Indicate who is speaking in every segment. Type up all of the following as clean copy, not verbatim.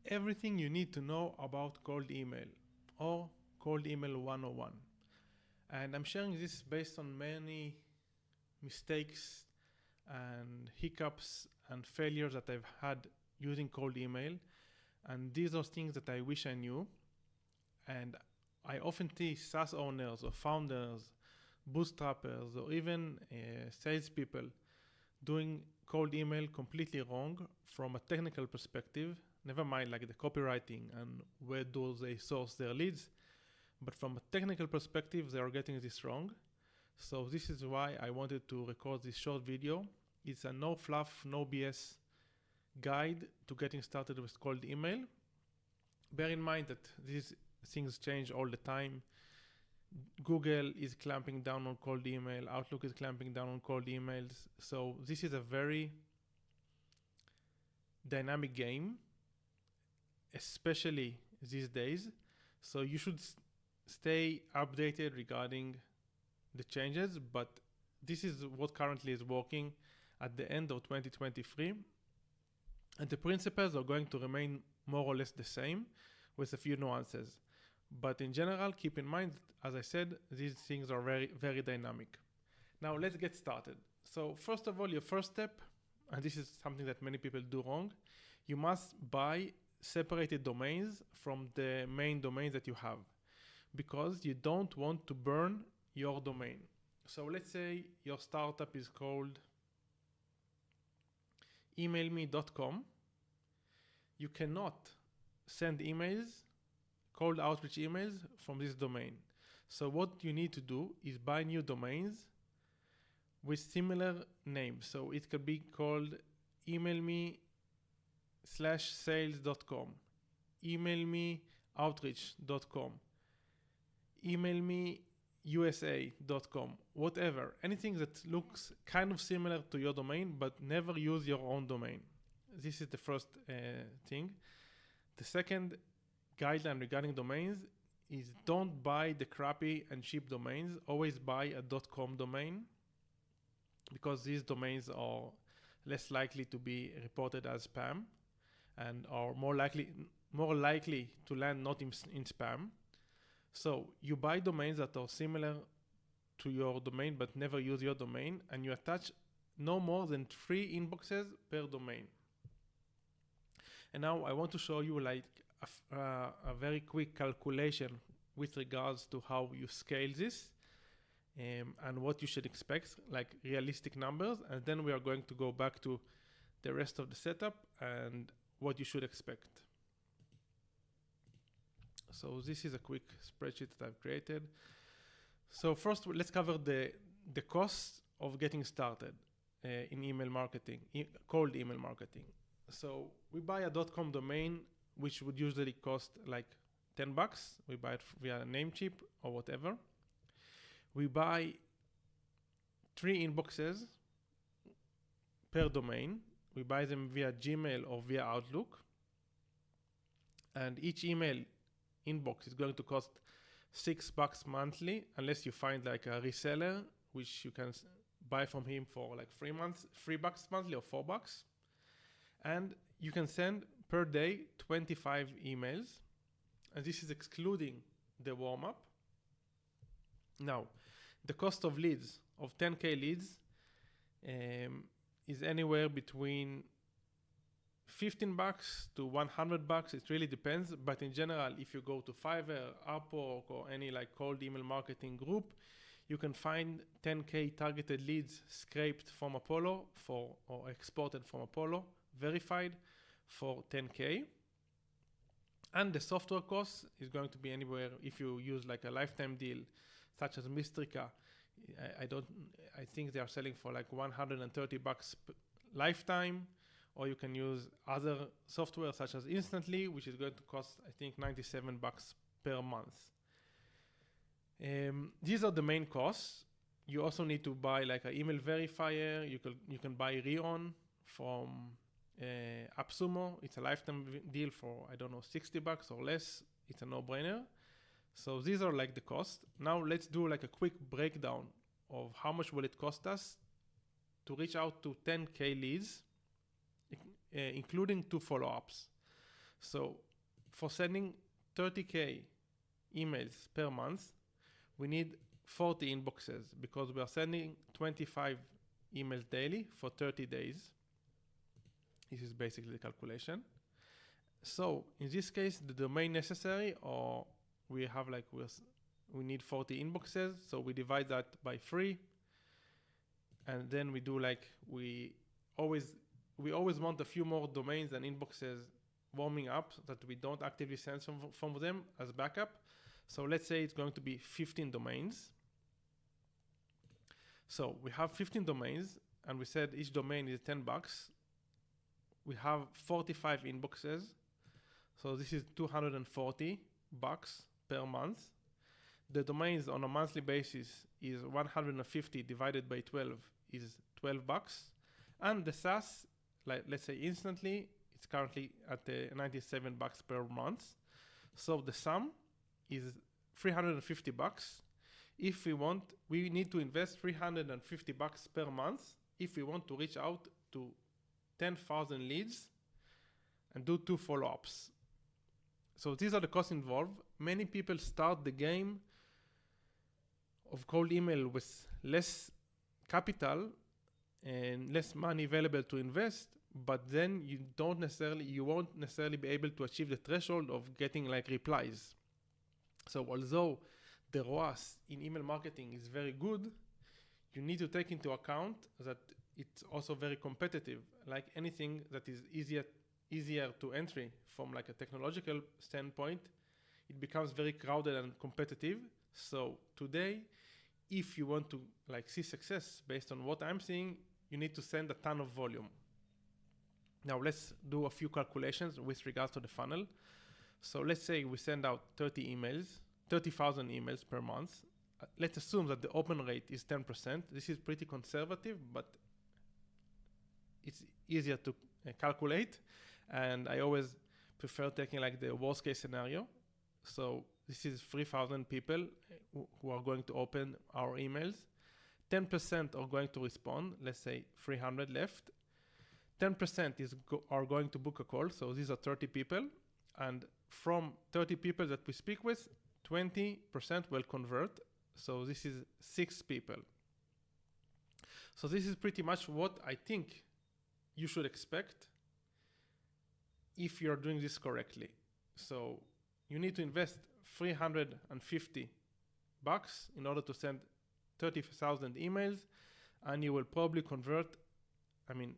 Speaker 1: everything you need to know about cold email or cold email 101. And I'm sharing this based on many mistakes and hiccups and failures that I've had using cold email. And these are things that I wish I knew. And I often see SaaS owners or founders, bootstrappers, or even salespeople doing cold email completely wrong from a technical perspective. Never mind like the copywriting and where do they source their leads. But from a technical perspective, they are getting this wrong. So this is why I wanted to record this short video. It's a no fluff, no BS guide to getting started with cold email. Bear in mind that these things change all the time. Google is clamping down on cold email. Outlook is clamping down on cold emails. So this is a very dynamic game, especially these days. So you should stay updated regarding the changes, but this is what currently is working at the end of 2023. And the principles are going to remain more or less the same with a few nuances. But in general, keep in mind, as I said, these things are very, very dynamic. Now let's get started. So first of all, your first step, and this is something that many people do wrong, you must buy separated domains from the main domain that you have, because you don't want to burn your domain. So let's say your startup is called emailme.com. You cannot send emails, cold outreach emails from this domain. So what you need to do is buy new domains with similar names. So it could be called emailme/sales.com, emailmeoutreach.com, emailmeusa.com, whatever. Anything that looks kind of similar to your domain, but never use your own domain. This is the first thing. The second guideline regarding domains is don't buy the crappy and cheap domains. Always buy a .com domain, because these domains are less likely to be reported as spam and are more likely to land not in spam. So you buy domains that are similar to your domain but never use your domain, and you attach no more than 3 inboxes per domain. And now I want to show you like a very quick calculation with regards to how you scale this and what you should expect, like realistic numbers. And then we are going to go back to the rest of the setup and what you should expect. So this is a quick spreadsheet that I've created. So first, let's cover the costs of getting started in email marketing, cold email marketing. So we buy a .com domain, which would usually cost like $10. We buy it via Namecheap or whatever. We buy 3 inboxes per domain. We buy them via Gmail or via Outlook. And each email inbox is going to cost $6 monthly, unless you find like a reseller, which you can buy from him for like $3 monthly or $4. And you can send per day 25 emails. And this is excluding the warm-up. Now, the cost of leads, of 10K leads, is anywhere between $15 to $100. It really depends. But in general, if you go to Fiverr, Upwork, or any like cold email marketing group, you can find 10K targeted leads scraped from Apollo or exported from Apollo, verified for 10K. And the software cost is going to be anywhere, if you use like a lifetime deal, such as Mistrica, I think they are selling for like $130 lifetime, or you can use other software such as Instantly, which is going to cost, I think, $97 per month. These are the main costs. You also need to buy like an email verifier. You can buy Rion from AppSumo. It's a lifetime deal for, I don't know, $60 or less. It's a no-brainer. So these are like the costs. Now let's do like a quick breakdown of how much will it cost us to reach out to 10K leads, including 2 follow-ups. So for sending 30K emails per month, we need 40 inboxes because we are sending 25 emails daily for 30 days. This is basically the calculation. So in this case, the domain necessary, or we have like we need 40 inboxes, so we divide that by 3, and then we do like we always want a few more domains and inboxes warming up so that we don't actively send from them as backup. So let's say it's going to be 15 domains. So we have 15 domains, and we said each domain is $10. We have 45 inboxes, so this is $240 per month. The domains on a monthly basis is 150 divided by 12 is $12, and the SaaS, like let's say instantly, it's currently at $97 per month. So the sum is $350. If we want, we need to invest $350 per month if we want to reach out to 10,000 leads and do 2 follow-ups. So these are the costs involved. Many people start the game of cold email with less capital and less money available to invest, but then you won't necessarily be able to achieve the threshold of getting like replies. So although the ROAS in email marketing is very good, you need to take into account that it's also very competitive. Like anything that is easier to entry from like a technological standpoint, it becomes very crowded and competitive. So today, if you want to like see success based on what I'm seeing, you need to send a ton of volume. Now let's do a few calculations with regards to the funnel. So let's say we send out 30,000 emails per month. Let's assume that the open rate is 10%. This is pretty conservative, but it's easier to calculate. And I always prefer taking like the worst case scenario. So this is 3,000 people who are going to open our emails. 10% are going to respond. Let's say 300 left. 10% are going to book a call. So these are 30 people. And from 30 people that we speak with, 20% will convert. So this is 6 people. So this is pretty much what I think you should expect if you're doing this correctly. So you need to invest $350 in order to send 30,000 emails, and you will probably convert. I mean,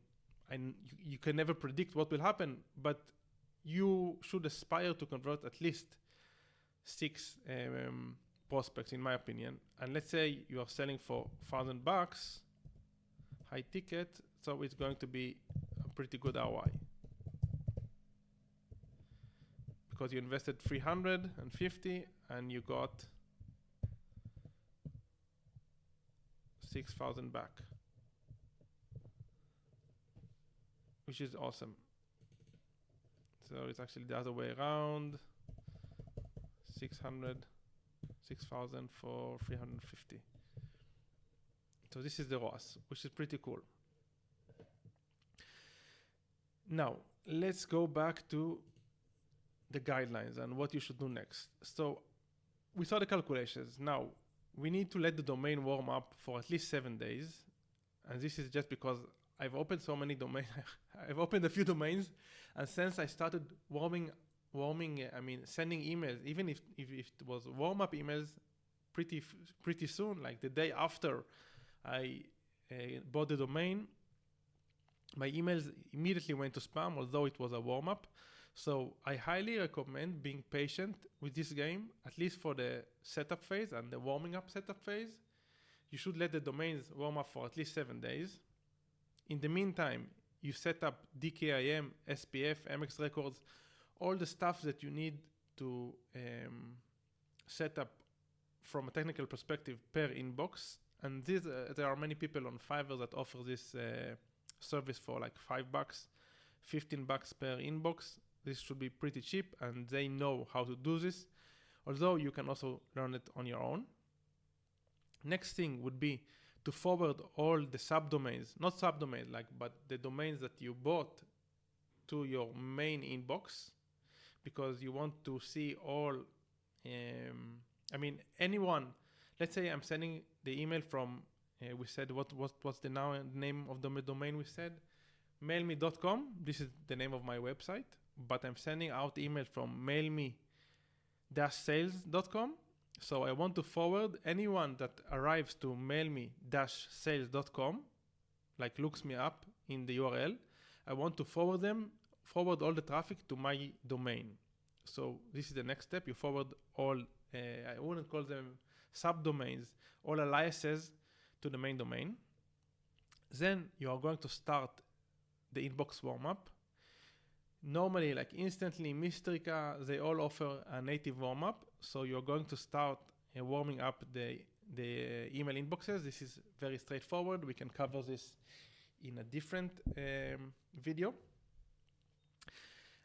Speaker 1: you can never predict what will happen, but you should aspire to convert at least 6 prospects, in my opinion. And let's say you are selling for $1,000, high ticket, so it's going to be a pretty good ROI. Because you invested 350 and you got 6,000 back, which is awesome. So it's actually the other way around. 6,000 for 350. So this is the ROAS, which is pretty cool. Now, let's go back to the guidelines and what you should do next. So we saw the calculations. Now, we need to let the domain warm up for at least 7 days. And this is just because I've opened so many domains. I've opened a few domains. And since I started sending emails, even if it was warm-up emails pretty soon, like the day after I bought the domain, my emails immediately went to spam, although it was a warm-up. So I highly recommend being patient with this game, at least for the setup phase and the warming up setup phase. You should let the domains warm up for at least 7 days. In the meantime, you set up DKIM, SPF, MX records, all the stuff that you need to set up from a technical perspective per inbox. And there are many people on Fiverr that offer this service for like $5, $15 per inbox. This should be pretty cheap, and they know how to do this, although you can also learn it on your own. Next thing would be to forward all the subdomains, not subdomains, but the domains that you bought to your main inbox. because you want to see all, anyone. Let's say I'm sending the email from, we said, what's the name of the domain we said? mailme.com. This is the name of my website, but I'm sending out email from mailme-sales.com. So I want to forward anyone that arrives to mailme-sales.com, like looks me up in the URL. I want to forward all the traffic to my domain. So this is the next step. You forward all, I wouldn't call them subdomains, all aliases to the main domain. Then you are going to start the inbox warm-up. Normally, like Instantly, Mystrica, they all offer a native warm-up. So you're going to start warming up the email inboxes. This is very straightforward. We can cover this in a different video.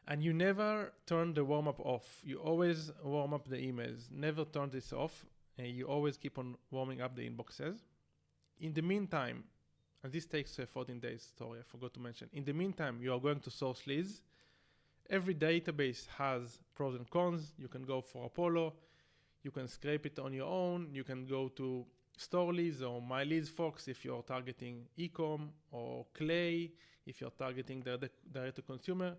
Speaker 1: And you never turn the warm-up off. You always warm up the emails. Never turn this off. You always keep on warming up the inboxes. In the meantime, and this takes 14 days, sorry, I forgot to mention. In the meantime, you are going to source leads. Every database has pros and cons. You can go for Apollo. You can scrape it on your own. You can go to Store Leads or My Leads Fox if you're targeting e-com, or Clay if you're targeting direct to consumer.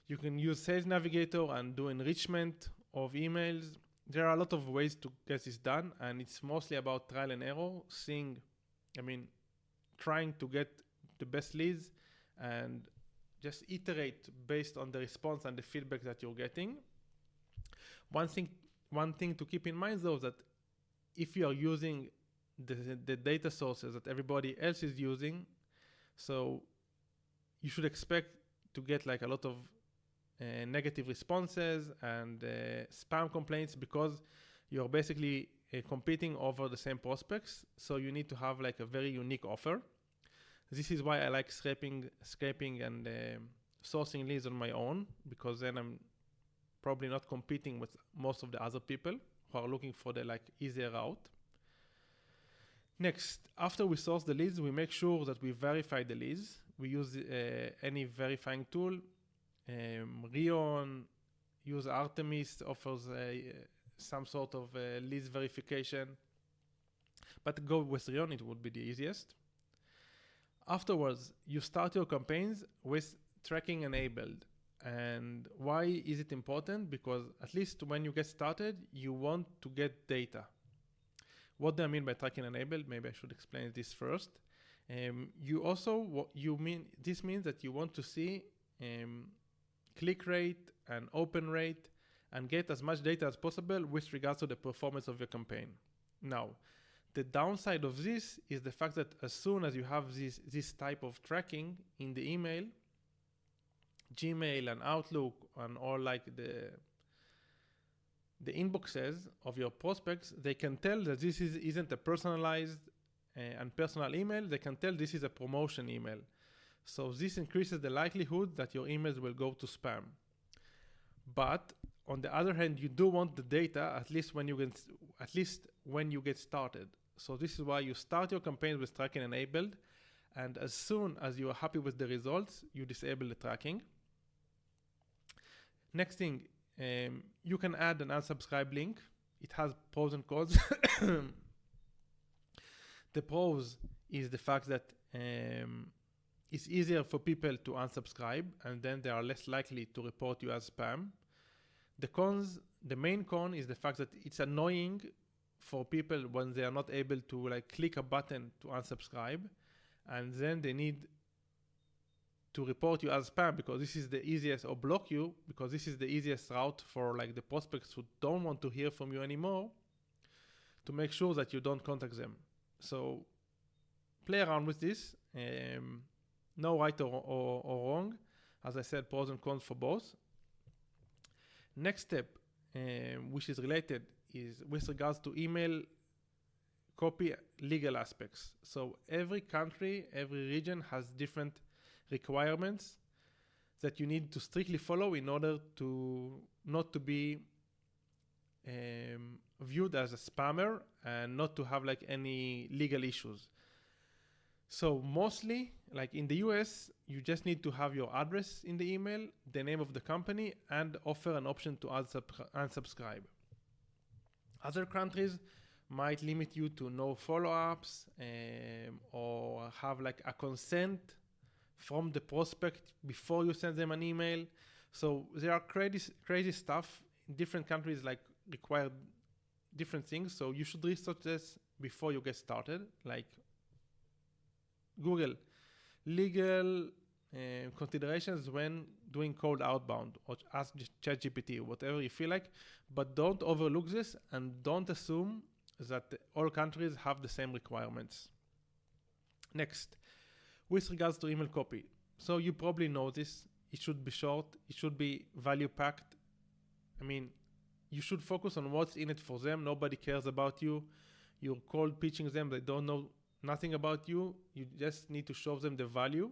Speaker 1: You can use Sales Navigator and do enrichment of emails. There are a lot of ways to get this done, and it's mostly about trial and error, trying to get the best leads and just iterate based on the response and the feedback that you're getting. One thing to keep in mind though, that if you are using the data sources that everybody else is using, so you should expect to get like a lot of negative responses and spam complaints, because you're basically competing over the same prospects. So you need to have like a very unique offer. This is why I like scraping and sourcing leads on my own, because then I'm probably not competing with most of the other people who are looking for the like easier route. Next, after we source the leads, we make sure that we verify the leads. We use any verifying tool. Rion, use Artemis, offers some sort of leads verification. But go with Rion, it would be the easiest. Afterwards, you start your campaigns with tracking enabled. And why is it important? Because at least when you get started, you want to get data. What do I mean by tracking enabled? Maybe I should explain this first. This means that you want to see click rate and open rate and get as much data as possible with regards to the performance of your campaign. Now, the downside of this is the fact that as soon as you have this type of tracking in the email, Gmail and Outlook and all like the inboxes of your prospects, they can tell that this isn't a personalized and personal email. They can tell this is a promotion email. So this increases the likelihood that your emails will go to spam. But on the other hand, you do want the data at least when you get started. So this is why you start your campaign with tracking enabled, and as soon as you are happy with the results, you disable the tracking. Next thing, you can add an unsubscribe link. It has pros and cons. The pros is the fact that it's easier for people to unsubscribe, and then they are less likely to report you as spam. The main con is the fact that it's annoying for people when they are not able to like click a button to unsubscribe, and then they need to report you as spam because this is the easiest, or block you because this is the easiest route for like the prospects who don't want to hear from you anymore to make sure that you don't contact them. So play around with this. No right or wrong. As I said, pros and cons for both. Next step, which is related, is with regards to email copy legal aspects. So every country, every region has different requirements that you need to strictly follow in order to not to be viewed as a spammer and not to have like any legal issues. So mostly, like in the US, you just need to have your address in the email, the name of the company, and offer an option to unsubscribe. Other countries might limit you to no follow-ups, or have like a consent from the prospect before you send them an email. So there are crazy stuff. Different countries like require different things. So you should research this before you get started. Like Google legal considerations when doing cold outbound, or ask ChatGPT, whatever you feel like, but don't overlook this and don't assume that all countries have the same requirements. Next, with regards to email copy. So you probably know this. It should be short. It should be value packed. I mean, you should focus on what's in it for them. Nobody cares about you. You're cold pitching them. They don't know nothing about you. You just need to show them the value.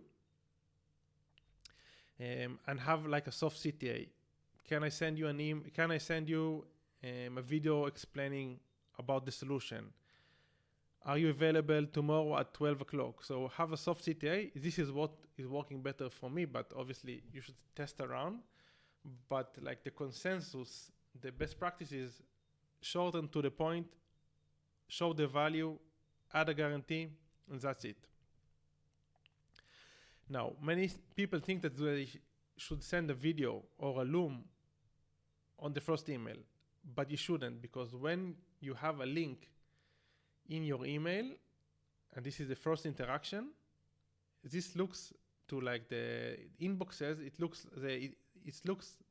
Speaker 1: And have like a soft CTA. Can I send you an email? Can I send you a video explaining about the solution? Are you available tomorrow at 12 o'clock? So have a soft CTA. This is what is working better for me, but obviously you should test around. But like the consensus, the best practice is short and to the point, show the value, add a guarantee, and that's it. Now, many people think that they should send a video or a Loom on the first email, but you shouldn't, because when you have a link in your email, and this is the first interaction, this looks to like the inbox says, it looks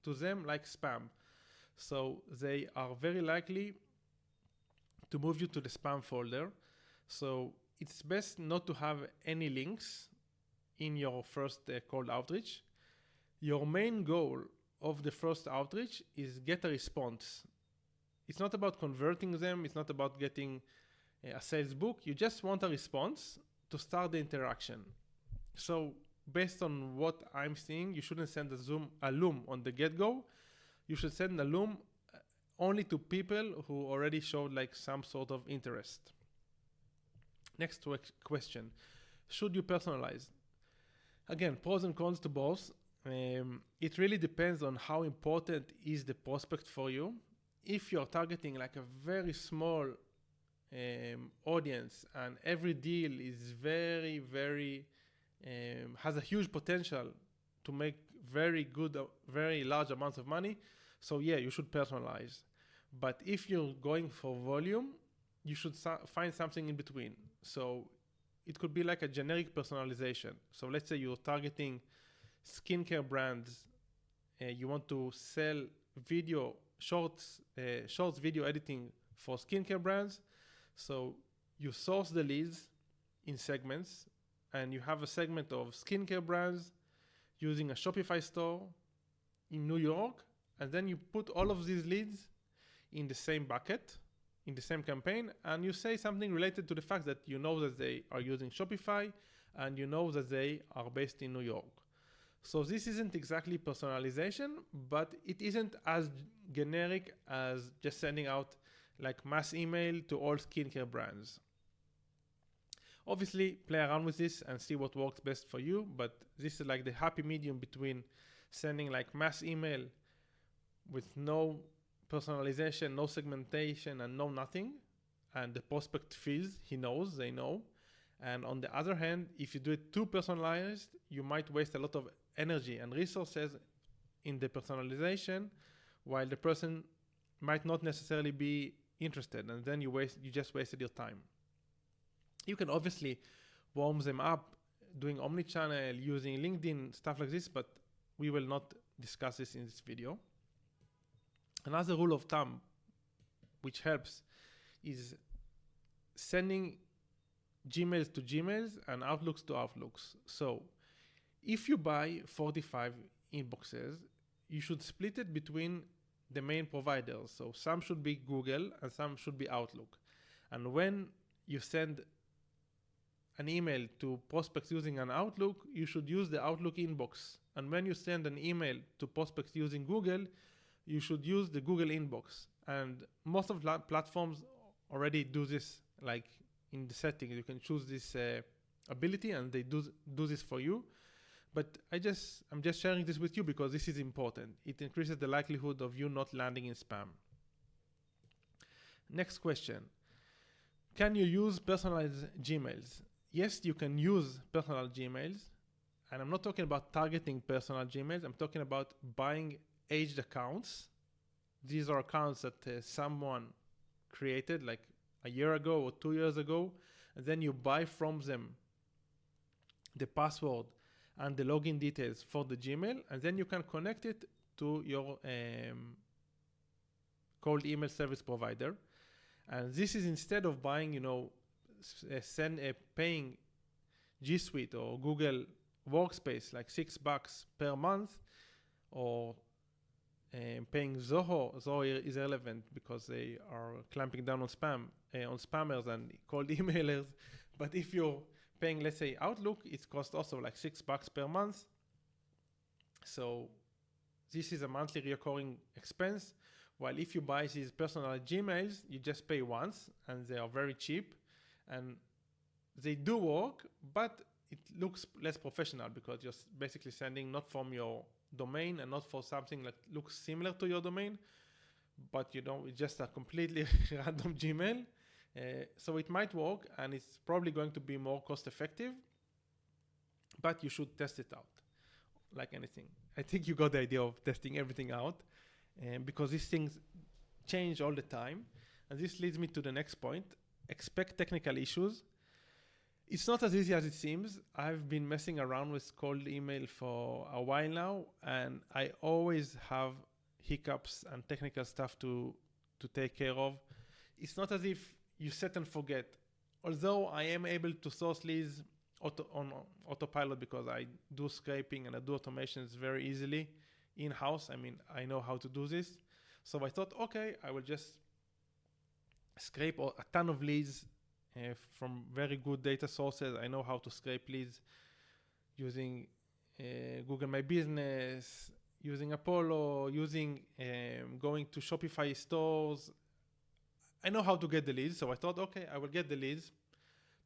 Speaker 1: to them like spam. So they are very likely to move you to the spam folder. So it's best not to have any links in your first cold outreach. Your main goal of the first outreach is get a response. It's not about converting them. It's not about getting a sales book. You just want a response to start the interaction. So based on what I'm seeing, you shouldn't send a Loom on the get-go. You should send a Loom only to people who already showed like some sort of interest. Next question. Should you personalize? Again, pros and cons to both. It really depends on how important is the prospect for you. If you're targeting like a very small audience and every deal is very, very, has a huge potential to make very good, very large amounts of money, so yeah, you should personalize. But if you're going for volume, you should find something in between. So it could be like a generic personalization. So let's say you're targeting skincare brands. You want to sell shorts video editing for skincare brands. So you source the leads in segments, and you have a segment of skincare brands using a Shopify store in New York, and then you put all of these leads in the same bucket, in the same campaign, and you say something related to the fact that you know that they are using Shopify and you know that they are based in New York. So this isn't exactly personalization, but it isn't as generic as just sending out like mass email to all skincare brands. Obviously, play around with this and see what works best for you, but this is like the happy medium between sending like mass email with no personalization, no segmentation, and no nothing, and the prospect feels, he knows, they know. And on the other hand, if you do it too personalized, you might waste a lot of energy and resources in the personalization, while the person might not necessarily be interested, and then you just wasted your time. You can obviously warm them up doing omnichannel, using LinkedIn, stuff like this, but we will not discuss this in this video. Another rule of thumb which helps is sending Gmails to Gmails and Outlooks to Outlooks. So if you buy 45 inboxes, you should split it between the main providers. So some should be Google and some should be Outlook. And when you send an email to prospects using an Outlook, you should use the Outlook inbox. And when you send an email to prospects using Google, you should use the Google inbox. And most of platforms already do this, like in the settings. You can choose this ability, and they do this for you. But I'm just sharing this with you because this is important. It increases the likelihood of you not landing in spam. Next question. Can you use personalized Gmails? Yes, you can use personal Gmails. And I'm not talking about targeting personal Gmails. I'm talking about buying aged accounts. These are accounts that someone created like a year ago or 2 years ago. And then you buy from them the password and the login details for the Gmail. And then you can connect it to your cold email service provider. And this is instead of buying, paying G Suite or Google Workspace like $6 per month, or paying Zoho. Zoho is relevant because they are clamping down on spammers and cold emailers. But if you're paying, let's say, Outlook, it costs also like $6 per month. So this is a monthly recurring expense. While if you buy these personal Gmails, you just pay once, and they are very cheap, and they do work, but it looks less professional because you're basically sending not from your domain and not for something that looks similar to your domain, but it's just a completely random Gmail. So it might work, and it's probably going to be more cost effective, but you should test it out like anything. I think you got the idea of testing everything out, because these things change all the time. And this leads me to the next point. Expect technical issues. It's not as easy as it seems. I've been messing around with cold email for a while now, and I always have hiccups and technical stuff to take care of. It's not as if you set and forget. Although I am able to source leads on autopilot because I do scraping and I do automations very easily in-house. I know how to do this. So I thought, okay, I will just scrape a ton of leads from very good data sources. I know how to scrape leads using Google My Business, using Apollo, using going to Shopify stores. I know how to get the leads. So I thought, okay, I will get the leads,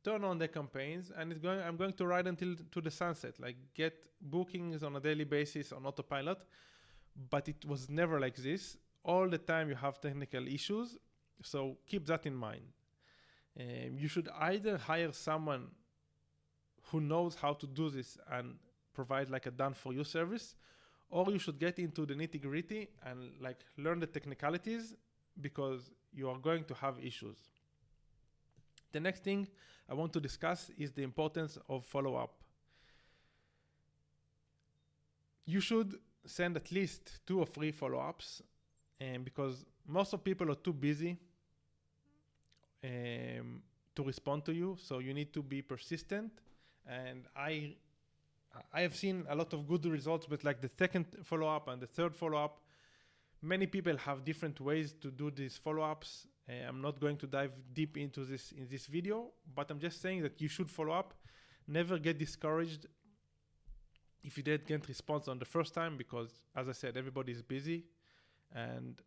Speaker 1: turn on the campaigns, and I'm going to ride until to the sunset, like get bookings on a daily basis on autopilot. But it was never like this. All the time you have technical issues. So keep that in mind. You should either hire someone who knows how to do this and provide like a done for you service, or you should get into the nitty gritty and like learn the technicalities, because you are going to have issues. The next thing I want to discuss is the importance of follow-up. You should send at least 2 or 3 follow-ups, because most of people are too busy to respond to you. So you need to be persistent. And I have seen a lot of good results with like the second follow-up and the third follow-up. Many people have different ways to do these follow-ups. I'm not going to dive deep into this in this video, but I'm just saying that you should follow up. Never get discouraged if you didn't get response on the first time, because as I said, everybody is busy, and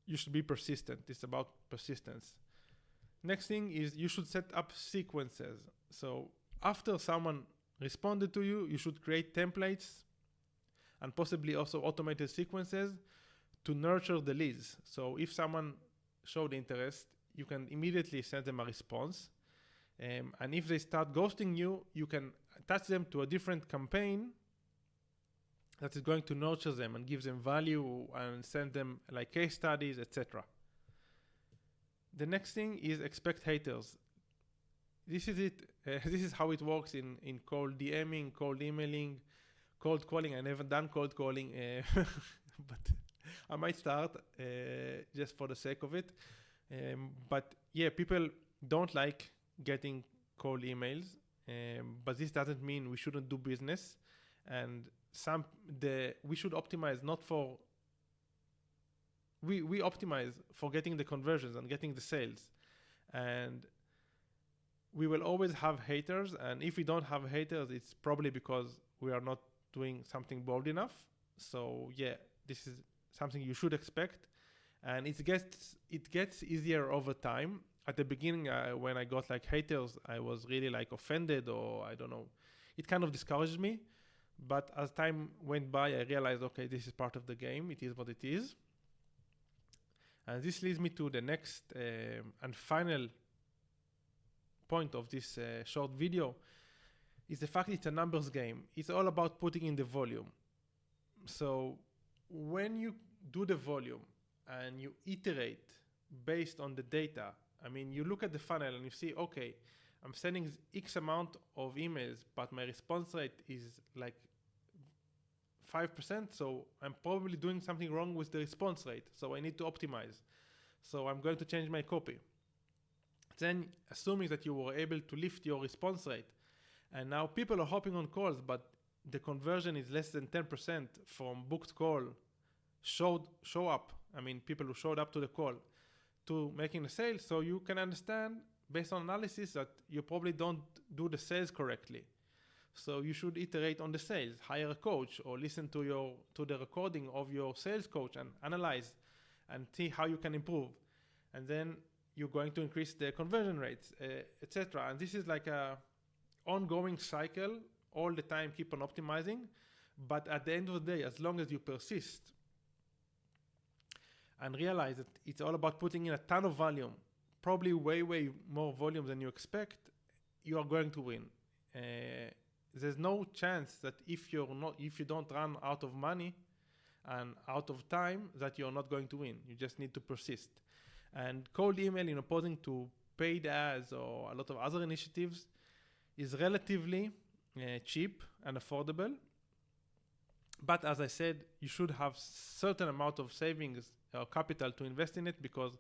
Speaker 1: you should be persistent. It's about persistence. Next thing is you should set up sequences. So after someone responded to you, you should create templates and possibly also automated sequences to nurture the leads. So if someone showed interest, you can immediately send them a response. And if they start ghosting you, you can attach them to a different campaign that is going to nurture them and give them value and send them like case studies, etc. The next thing is expect haters. This is it. This is how it works in cold DMing, cold emailing, cold calling. I never done cold calling, but I might start just for the sake of it. But yeah, people don't like getting cold emails, but this doesn't mean we shouldn't do business. And we should optimize not for we optimize for getting the conversions and getting the sales, and we will always have haters. And if we don't have haters, it's probably because we are not doing something bold enough. So yeah, this is something you should expect, and it gets easier over time. at the beginning, when I got like haters, I was really like offended, or I don't know. It kind of discouraged me. But as time went by, I realized, okay, this is part of the game. It is what it is. And this leads me to the next and final point of this short video, is the fact it's a numbers game. It's all about putting in the volume. So when you do the volume and you iterate based on the data, I mean, you look at the funnel and you see, okay, I'm sending X amount of emails, but my response rate is like 5%, so I'm probably doing something wrong with the response rate, so I need to optimize. So I'm going to change my copy. Then, assuming that you were able to lift your response rate, and now people are hopping on calls, but the conversion is less than 10% from booked call, show up, I mean, people who showed up to the call, to making a sale. So you can understand, based on analysis, that you probably don't do the sales correctly. So you should iterate on the sales, hire a coach, or listen to the recording of your sales coach and analyze and see how you can improve. And then you're going to increase the conversion rates, etc. And this is like a ongoing cycle, all the time, keep on optimizing. But at the end of the day, as long as you persist and realize that it's all about putting in a ton of volume, probably way more volume than you expect, you are going to win. There's no chance that if you don't run out of money and out of time, that you're not going to win. You just need to persist. And cold email, in opposing to paid ads or a lot of other initiatives, is relatively cheap and affordable. But as I said, you should have certain amount of savings or capital to invest in it, because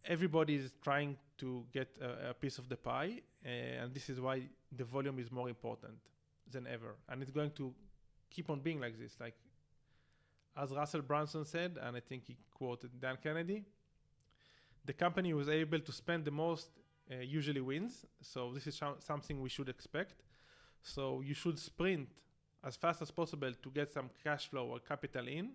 Speaker 1: everybody is trying to get a piece of the pie, and this is why the volume is more important than ever. And it's going to keep on being like this. Like, as Russell Brunson said, and I think he quoted Dan Kennedy, the company who is able to spend the most usually wins. So this is something we should expect. So you should sprint as fast as possible to get some cash flow or capital in,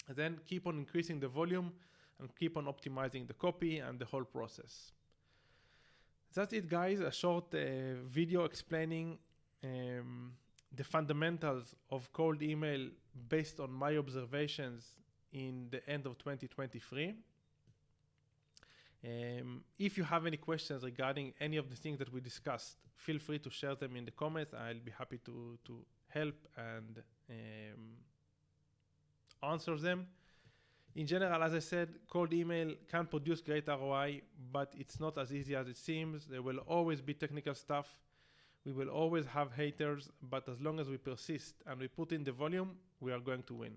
Speaker 1: and then keep on increasing the volume and keep on optimizing the copy and the whole process. That's it, guys. A short video explaining the fundamentals of cold email based on my observations in the end of 2023. If you have any questions regarding any of the things that we discussed, feel free to share them in the comments. I'll be happy to help and answer them. In general, as I said, cold email can produce great ROI, but it's not as easy as it seems. There will always be technical stuff. We will always have haters, but as long as we persist and we put in the volume, we are going to win.